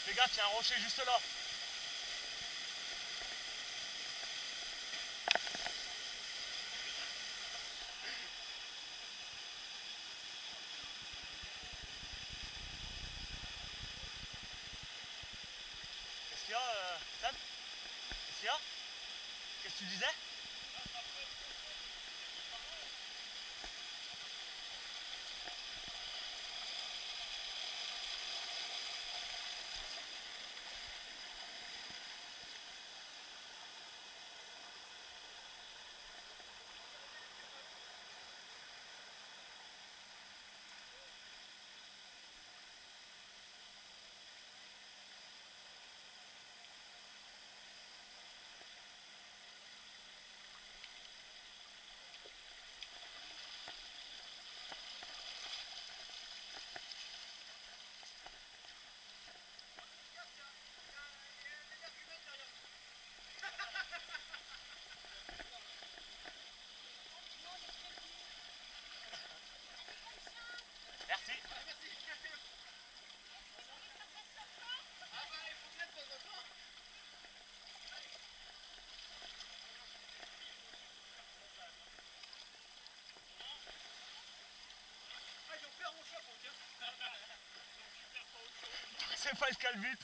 Fais gaffe, il y a un rocher juste là. Qu'est-ce qu'il y a, Sam? Qu'est-ce qu'il y a? Qu'est-ce que tu disais? Merci. C'est pas le cas le but.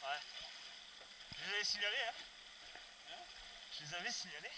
Ouais. Je les avais signalés, hein. Je les avais signalés.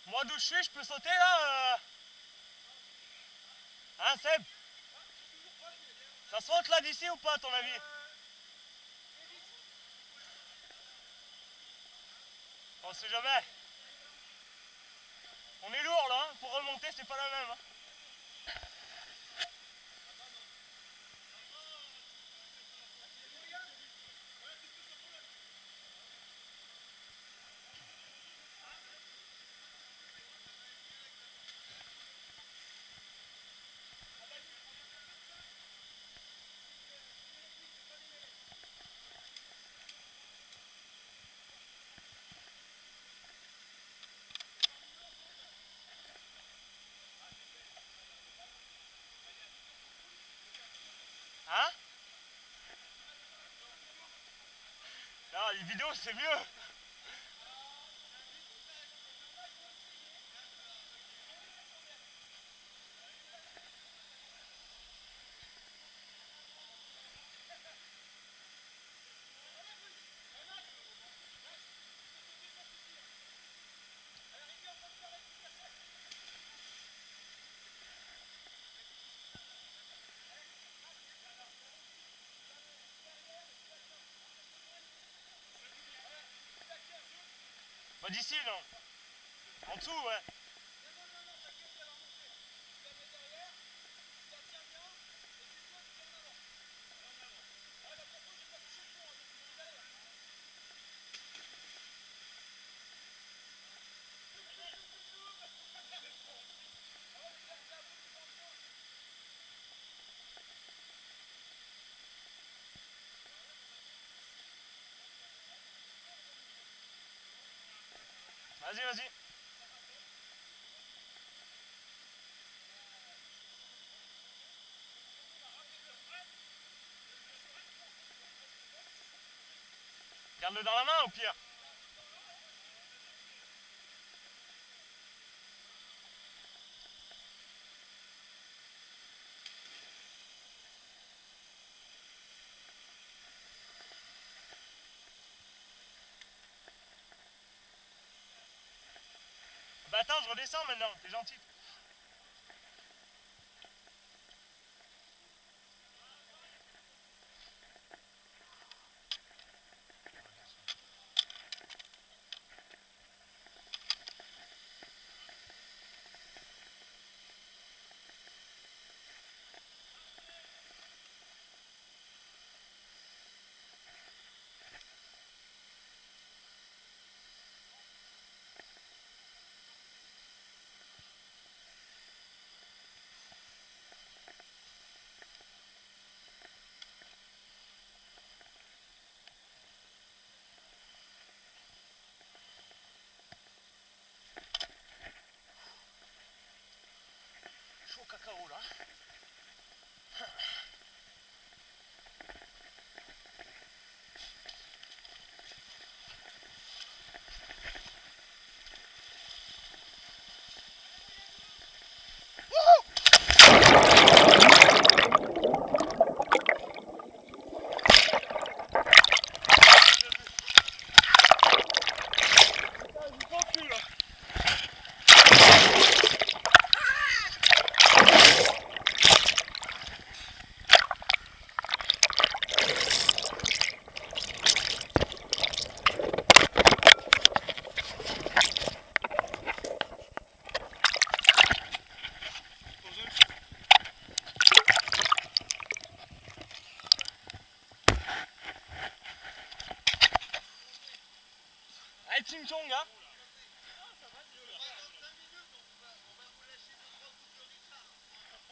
Moi d'où je suis, je peux sauter là Hein Seb? Ça saute là d'ici ou pas à ton avis? On sait jamais. On est lourd là, hein. Pour remonter c'est pas la même. Hein. Hein? Non, les vidéos c'est mieux. Pas d'ici non. En dessous ouais. Vas-y, vas-y. Garde-le dans la main au pire. Bah attends, je redescends maintenant, t'es gentil. Chaud cacao là. Allez, Ching Chong, hein.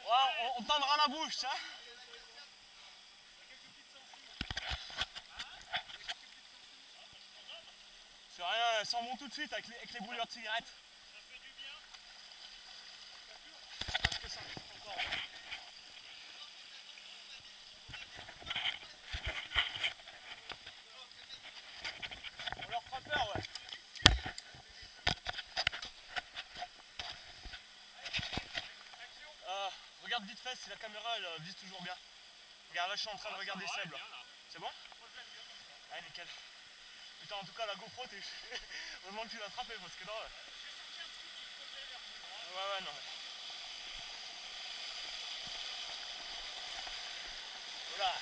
Ouais, on tendra la bouche, ça. C'est rien, elles s'en vont tout de suite avec les brûlures de cigarettes. Ça fait du bien. Parce que ça encore. On leur fera peur, ouais. Regarde vite fait si la caméra elle vise toujours bien. Regarde là je suis en train de regarder Seb là. C'est bon? Allez nickel. Putain en tout cas la GoPro t'es. Heureusement que tu l'as attrapé parce que là. Ouais non. Voilà.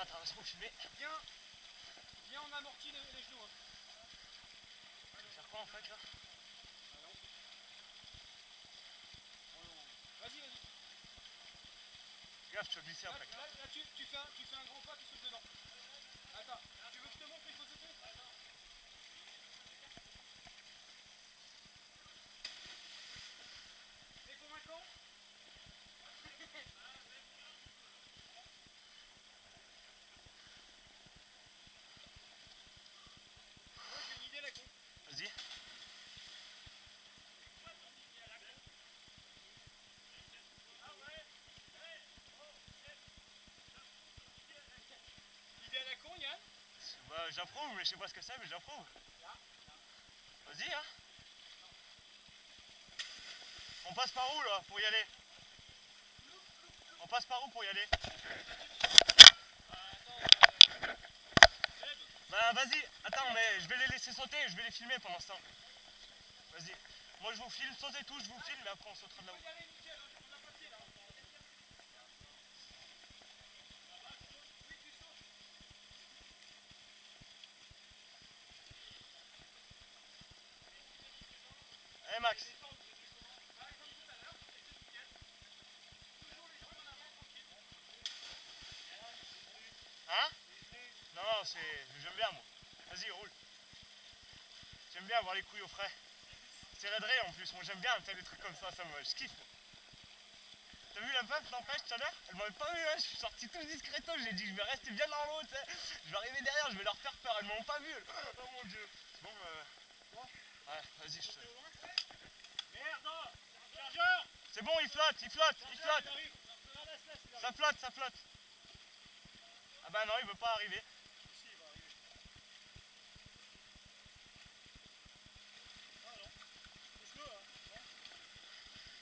Attends, laisse-moi filmer. Viens, on amortit les genoux. Hein. Je vais faire quoi en fait là? Vas-y. Gaffe, tu vas glisser après. Là, tu fais un grand pas, tu sautes dedans. Attends, tu veux que je te montre, il faut sauter? T'es convaincant? Moi j'ai une idée à la con. Vas-y. Idée à la con, Yann? Bah j'approuve, mais je sais pas ce que c'est, mais j'approuve. Vas-y hein. On passe par où là pour y aller? On passe par où pour y aller? Bah vas-y, attends, mais je vais les laisser sauter, je vais les filmer pendant ce temps. Vas-y. Moi je vous filme, sautez tous, je vous filme, mais après on sautera de là-haut. Eh Max. Hein? Non, j'aime bien moi. Vas-y, roule. J'aime bien avoir les couilles au frais. C'est raidré en plus, moi j'aime bien des trucs comme ça, je kiffe. T'as vu la meuf, n'empêche, tout à l'heure? Elle m'avait pas vu, hein, je suis sorti tout discreto, j'ai dit je vais rester bien dans l'eau, tu sais. Je vais arriver derrière, je vais leur faire peur, elles m'ont pas vu. Oh mon dieu. Bon, ouais, vas-y, je te... Merde! Chargeur! C'est bon, il flotte. Ça flotte. Ah bah non, il veut pas arriver. Si, il va arriver. Ah non. Pousse-le, hein.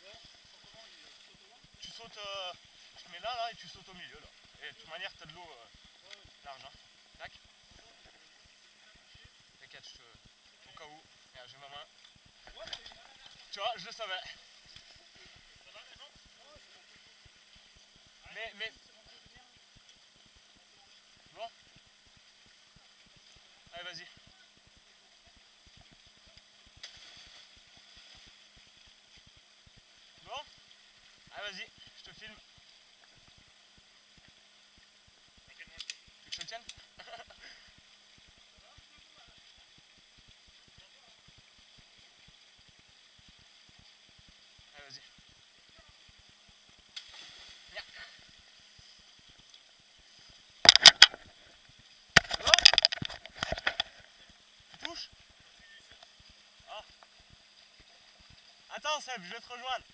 Bon, comment il saute au loin? Tu sautes, je te mets là, et tu sautes au milieu, là. Et de toute manière, t'as de l'eau large, hein. Tac. T'inquiète, au cas où. Regarde, j'ai ma main. Tu vois, je le savais. Mais... Bon. Allez, vas-y. Bon. Allez, vas-y, je te filme. Tu veux que je te tienne? Allez, vas-y. Viens. C'est bon? Tu touches? Ah. Attends Seb, je vais te rejoindre.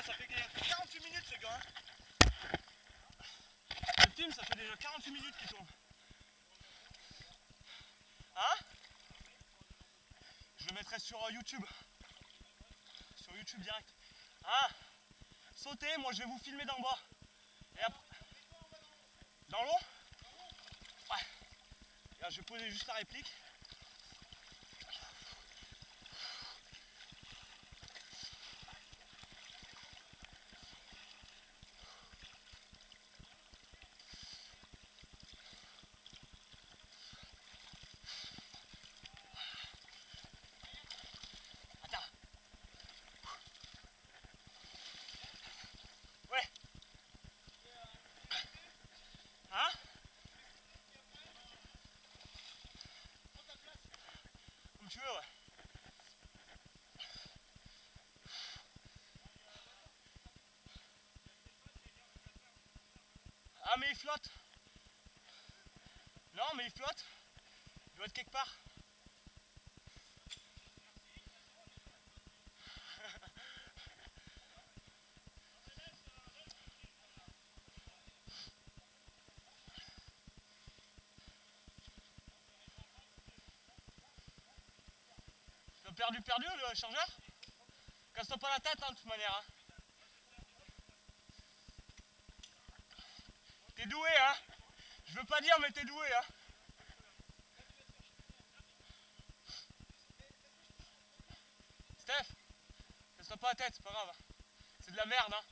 Ça fait 48 minutes les gars. Le film ça fait déjà 48 minutes qu'il tourne. Hein? Je le mettrai sur YouTube. Sur YouTube direct. Ah! Sautez, moi je vais vous filmer d'en bas. Et après. Dans l'eau? Ouais. Là, je vais poser juste la réplique. Hein? Comme tu veux, ouais. Ah mais il flotte. Non mais il flotte. Il doit être quelque part. T'as perdu le chargeur? Casse-toi pas la tête hein, de toute manière. Hein. T'es doué hein. Je veux pas dire mais t'es doué hein. Steph, casse-toi pas la tête, c'est pas grave. C'est de la merde hein.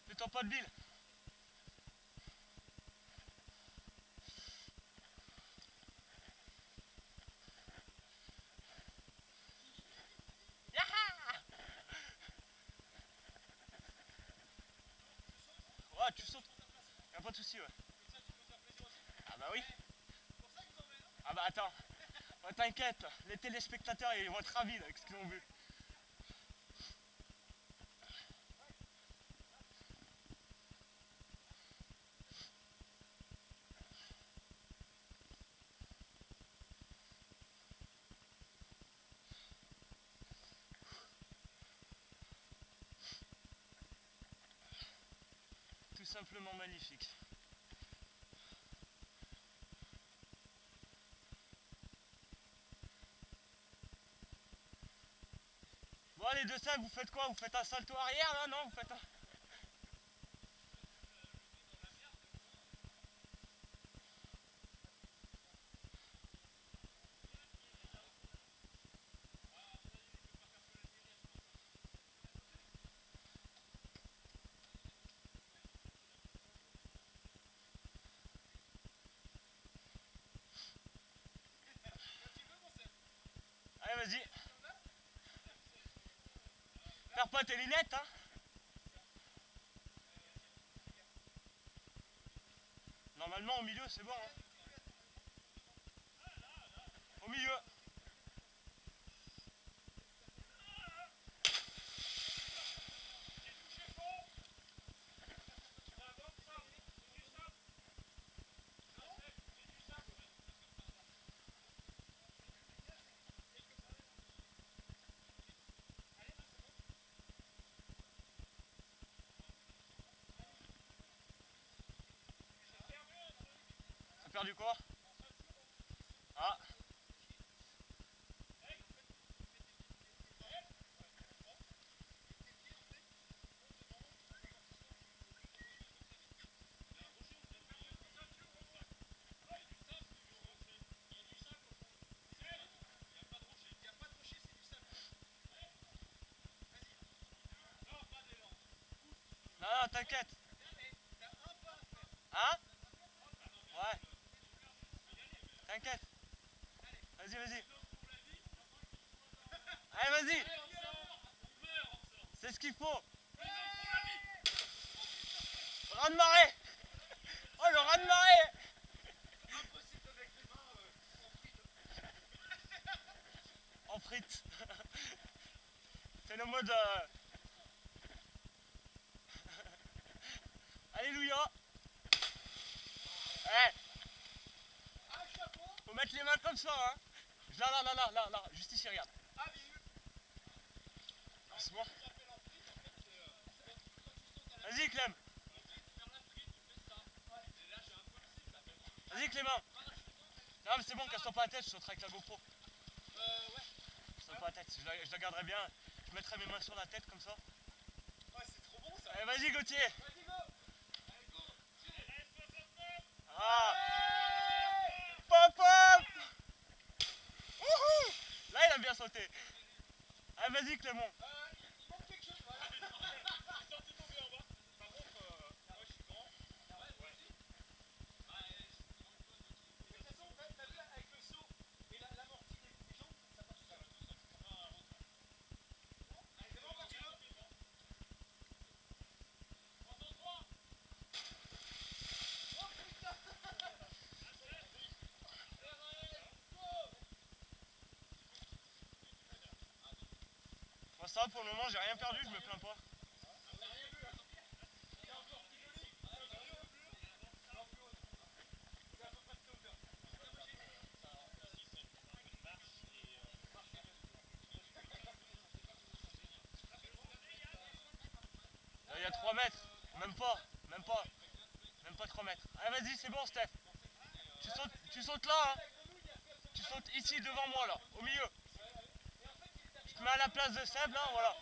Fais-toi pas de bile. Ouais, tu sautes. Y'a pas de soucis, ouais. Ah bah oui. Ah bah attends. Ouais, t'inquiète, les téléspectateurs ils vont être ravis là, avec ce qu'ils ont vu. Tout simplement magnifique. Bon les deux sacs, vous faites quoi? Vous faites un salto arrière là? Non, vous faites un... Allez vas-y. Perds pas tes lunettes hein. Normalement au milieu c'est bon hein. Au milieu. T'as perdu quoi? Ah. Non, non, t'inquiète. Hein? Ouais. T'inquiète. Vas-y, vas-y. Allez, vas-y. C'est ce qu'il faut. Raz-de-marée. Oh, le raz-de-marée. En frites. C'est le mode... Alléluia. Eh. Faut mettre les mains comme ça, hein. Là, juste ici, regarde. C'est bon. Vas-y, Clem. Vas-y, Clément. Non, mais c'est bon, casse-toi pas la tête, je sauterai avec la GoPro. Casse-toi pas la tête, je la garderai bien. Je mettrai mes mains sur la tête comme ça. Ouais, c'est trop bon ça. Allez, vas-y, Gauthier. Vas-y, go. Allez, go. Ah. Pop, pop. Wouhou. Là, il a bien sauté. Allez, vas-y, Clément. Il manque quelque chose. Voilà. Il sorti tombé en bas. Par contre, moi je suis grand. Ouais, vas-y. De toute façon, t'as vu avec le saut et l'amorti des jambes, ça passe tout seul. Allez, c'est bon, quand tu veux. Prends-en 3. Oh putain. Bon, ça va pour le moment, j'ai rien perdu, je me plains pas. a 3 mètres. Même pas. Même pas. Même pas 3 mètres. Allez, vas-y, c'est bon, Steph. Tu sautes là, hein. Tu sautes ici devant moi, là, au milieu. Tu te mets à la place de Seb, là, voilà.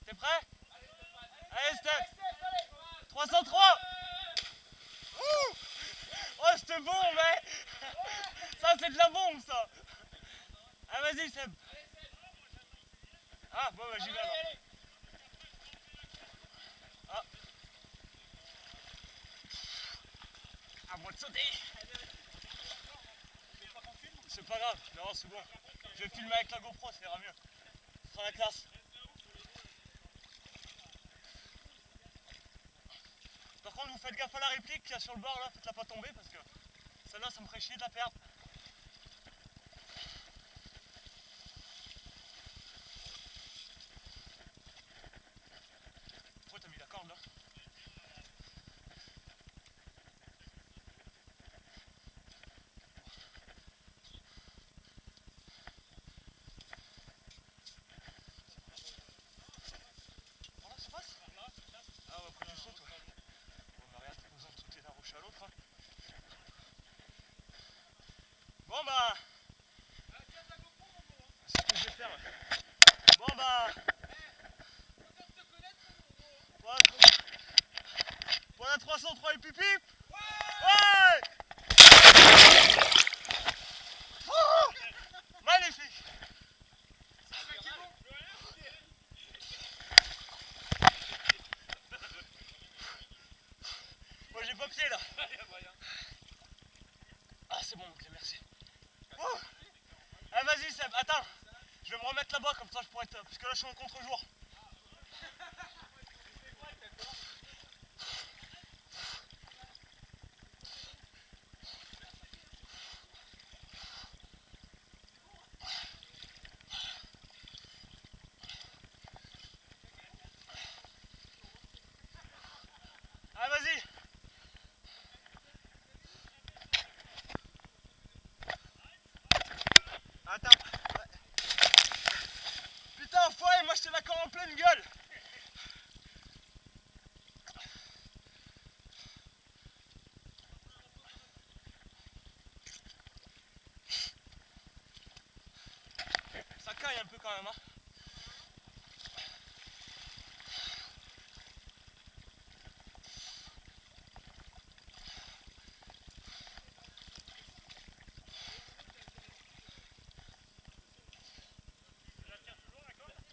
T'es prêt? Allez, Steph. 303. Ouh. Oh, c'était bon, mais... Ça, c'est de la bombe, ça. Ah, vas-y, Seb. Ah, bon, bah, j'y vais, alors. Ah. À moi de sauter. C'est pas grave, non, c'est bon. Je vais filmer avec la GoPro, ça ira mieux. Ce sera la classe. Par contre, vous faites gaffe à la réplique qu'il y a sur le bord là, faites-la pas tomber parce que celle-là, ça me ferait chier de la perdre. Pourquoi t'as mis la corde là? Par là, ça passe? Ah ouais, après tu sautes, ouais. Bon, bah regarde, t'as besoin de sauter d'un rocher à l'autre. Hein. Bon bah... C'est ce que je vais faire. Bon bah... Voilà 303 et pipip. Ouais. Oh, magnifique. Moi j'ai pas pied là. Ah c'est bon, ok, merci. Oh. Ah vas-y Seb, attends. Je vais me remettre là-bas comme ça je pourrais être... Parce que là je suis en contre-jour. Ah vas-y. Attends. Putain enfoiré, moi j'étais d'accord en pleine gueule. Ça caille un peu quand même hein.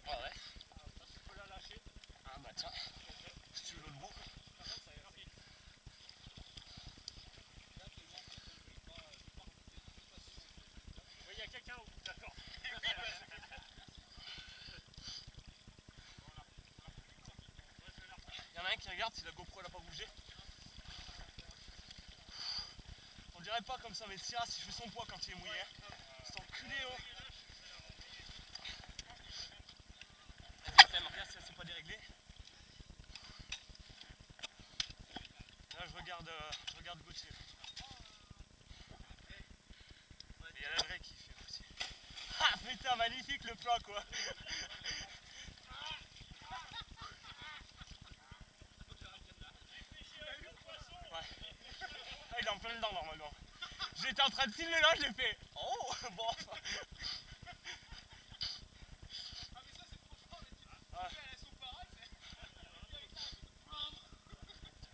Ah ouais. Ah bah tiens, si tu veux l'autre bout. Oui, il y a quelqu'un au bout, d'accord. Il y en a un qui regarde si la GoPro elle a pas bougé. On dirait pas comme ça mais Sierra si je fais son poids quand il est mouillé. C'est enculé oh. Regarde si elle s'est pas déréglée. Là je regarde Gauthier. Il y a l'Adré qui fait aussi. Ah putain magnifique le plat quoi. Ouais. Ah, il est en plein dedans normalement. J'étais en train de filmer là, j'ai fait oh bon.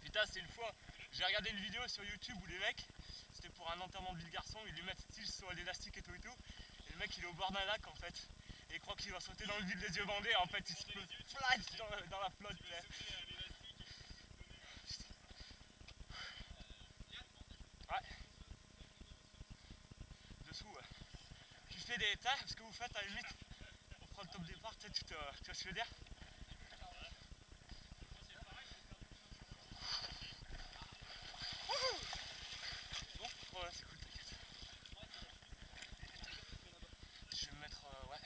Putain c'est une fois, j'ai regardé une vidéo sur YouTube où les mecs, c'était pour un enterrement de vie de garçon, ils lui mettent style sur l'élastique et tout. Et le mec il est au bord d'un lac en fait, et il croit qu'il va sauter dans le vide les yeux bandés, en fait il se flash dans la flotte. Ouais. Dessous ouais. Tu fais des tas, ce que vous faites à la limite, on prend le top départ, tu vois ce que je veux dire. Ouais, c'est cool, t'inquiète. Je vais me mettre, ouais.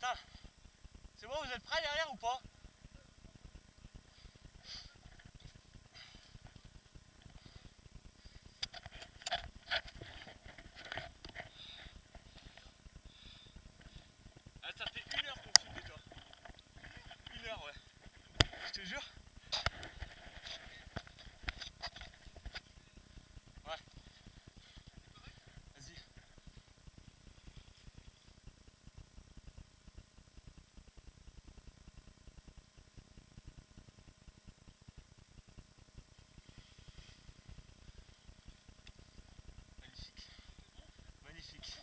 Attends. C'est bon, vous êtes prêts derrière ou pas? Ah, ça fait 1 heure qu'on filme déjà. 1 heure, ouais. Je te jure. Ouais. Vas-y. Magnifique. Magnifique.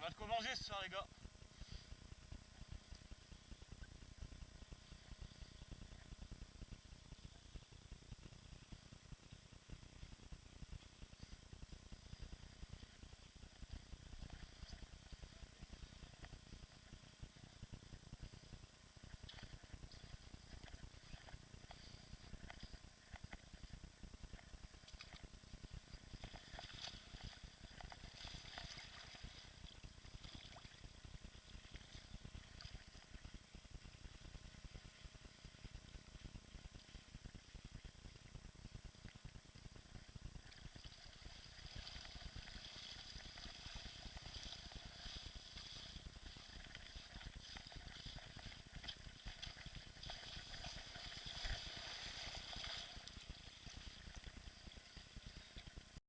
On a de quoi manger ce soir les gars.